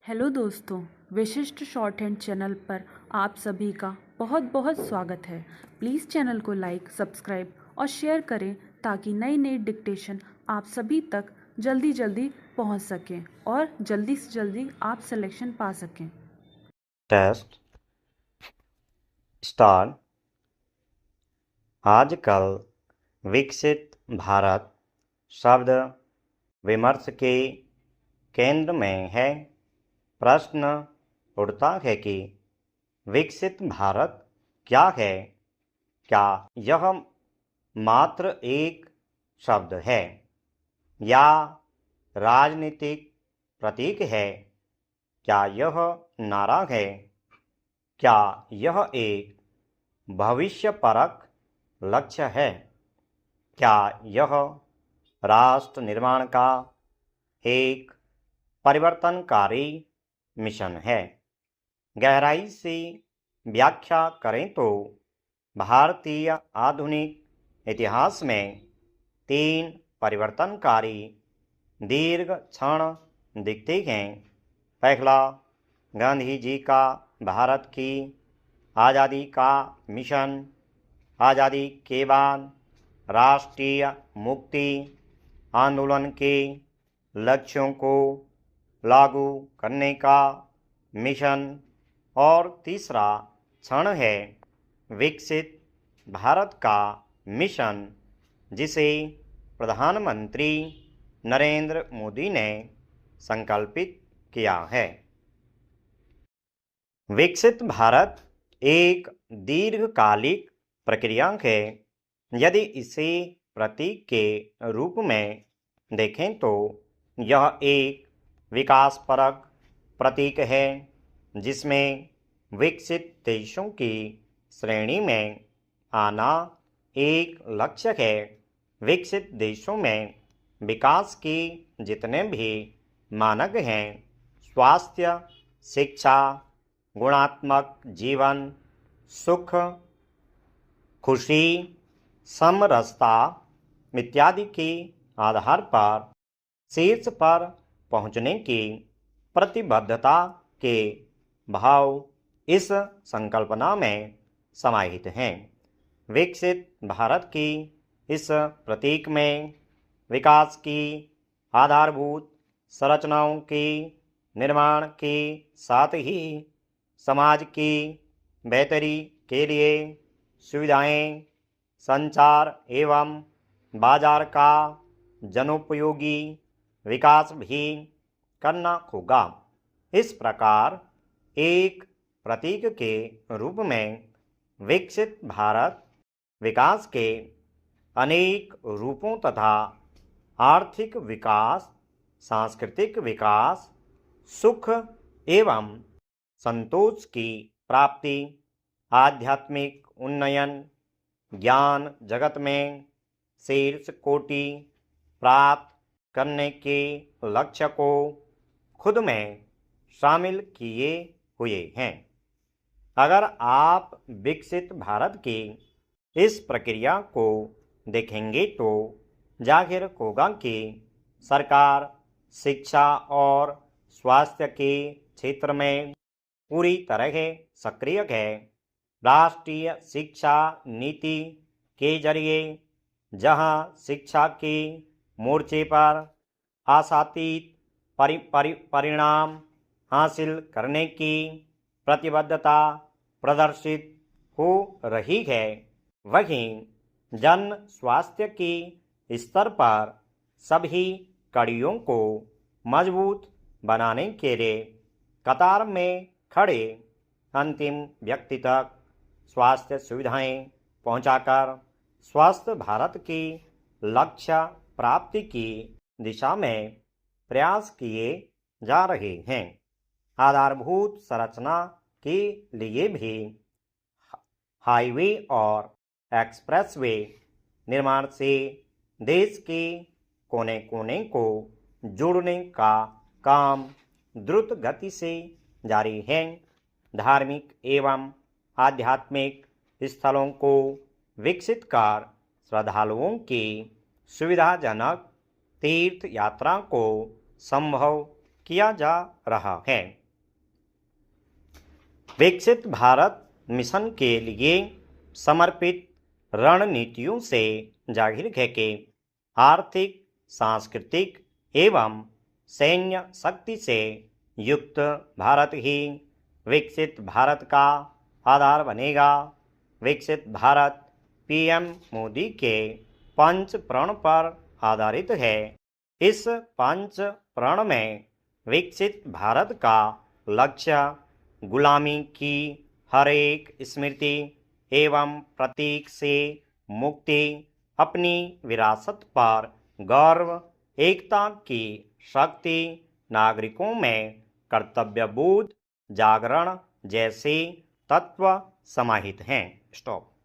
Hello दोस्तों, विशिष्ट short hand channel पर आप सभी का बहुत बहुत स्वागत है। प्लीज़ चैनल को लाइक, सब्सक्राइब और शेयर करें ताकि नई नई डिक्टेशन आप सभी तक जल्दी जल्दी पहुंच सकें और जल्दी से जल्दी आप सिलेक्शन पा सकें। Test start. आजकल विकसित भारत शब्द विमर्श के केंद्र में है। प्रश्न उठता है कि विकसित भारत क्या है? क्या यह मात्र एक शब्द है या राजनीतिक प्रतीक है? क्या यह नारा है? क्या यह एक भविष्यपरक लक्ष्य है? क्या यह राष्ट्र निर्माण का एक परिवर्तनकारी मिशन है? गहराई से व्याख्या करें तो भारतीय आधुनिक इतिहास में 3 परिवर्तनकारी दीर्घ क्षण दिखते हैं। पहला, गांधी जी का भारत की आज़ादी का मिशन। आज़ादी के बाद राष्ट्रीय मुक्ति आंदोलन के लक्ष्यों को लागू करने का मिशन। और तीसरा क्षण है विकसित भारत का मिशन, जिसे प्रधानमंत्री नरेंद्र मोदी ने संकल्पित किया है। विकसित भारत एक दीर्घकालिक प्रक्रिया है। यदि इसे प्रतीक के रूप में देखें तो यह एक विकासपरक प्रतीक है, जिसमें विकसित देशों की श्रेणी में आना एक लक्ष्य है। विकसित देशों में विकास के जितने भी मानक हैं, स्वास्थ्य, शिक्षा, गुणात्मक जीवन, सुख, खुशी, समरसता इत्यादि के आधार पर शीर्ष पर पहुंचने की प्रतिबद्धता के भाव इस संकल्पना में समाहित हैं। विकसित भारत की इस प्रतीक में विकास की आधारभूत संरचनाओं के निर्माण के साथ ही समाज की बेहतरी के लिए सुविधाएं, संचार एवं बाजार का जनोपयोगी विकास भी करना होगा। इस प्रकार एक प्रतीक के रूप में विकसित भारत विकास के अनेक रूपों तथा आर्थिक विकास, सांस्कृतिक विकास, सुख एवं संतोष की प्राप्ति, आध्यात्मिक उन्नयन, ज्ञान जगत में शीर्ष कोटि प्राप्त करने के लक्ष्य को खुद में शामिल किए हुए हैं। अगर आप विकसित भारत की इस प्रक्रिया को देखेंगे तो जाहिर होगा कि सरकार शिक्षा और स्वास्थ्य के क्षेत्र में पूरी तरह सक्रिय है। राष्ट्रीय शिक्षा नीति के जरिए जहां शिक्षा के मोर्चे पर आशातीत परिणाम हासिल करने की प्रतिबद्धता प्रदर्शित हो रही है, वहीं जन स्वास्थ्य के स्तर पर सभी कड़ियों को मजबूत बनाने के लिए कतार में खड़े अंतिम व्यक्ति तक स्वास्थ्य सुविधाएं पहुंचाकर स्वस्थ भारत की लक्ष्य प्राप्ति की दिशा में प्रयास किए जा रहे हैं। आधारभूत संरचना के लिए भी हाईवे और एक्सप्रेसवे निर्माण से देश के कोने कोने को जोड़ने का काम द्रुत गति से जारी है। धार्मिक एवं आध्यात्मिक स्थलों को विकसित कर श्रद्धालुओं की सुविधाजनक तीर्थ यात्रा को संभव किया जा रहा है। विकसित भारत मिशन के लिए समर्पित रणनीतियों से जाहिर है कि आर्थिक, सांस्कृतिक एवं सैन्य शक्ति से युक्त भारत ही विकसित भारत का आधार बनेगा। विकसित भारत पीएम मोदी के पंच प्रण पर आधारित है। इस पंच प्रण में विकसित भारत का लक्ष्य गुलामी की हर एक स्मृति एवं प्रतीक से मुक्ति, अपनी विरासत पर गौरव, एकता की शक्ति, नागरिकों में कर्तव्यबोध, जागरण जैसे तत्व समाहित हैं। स्टॉप।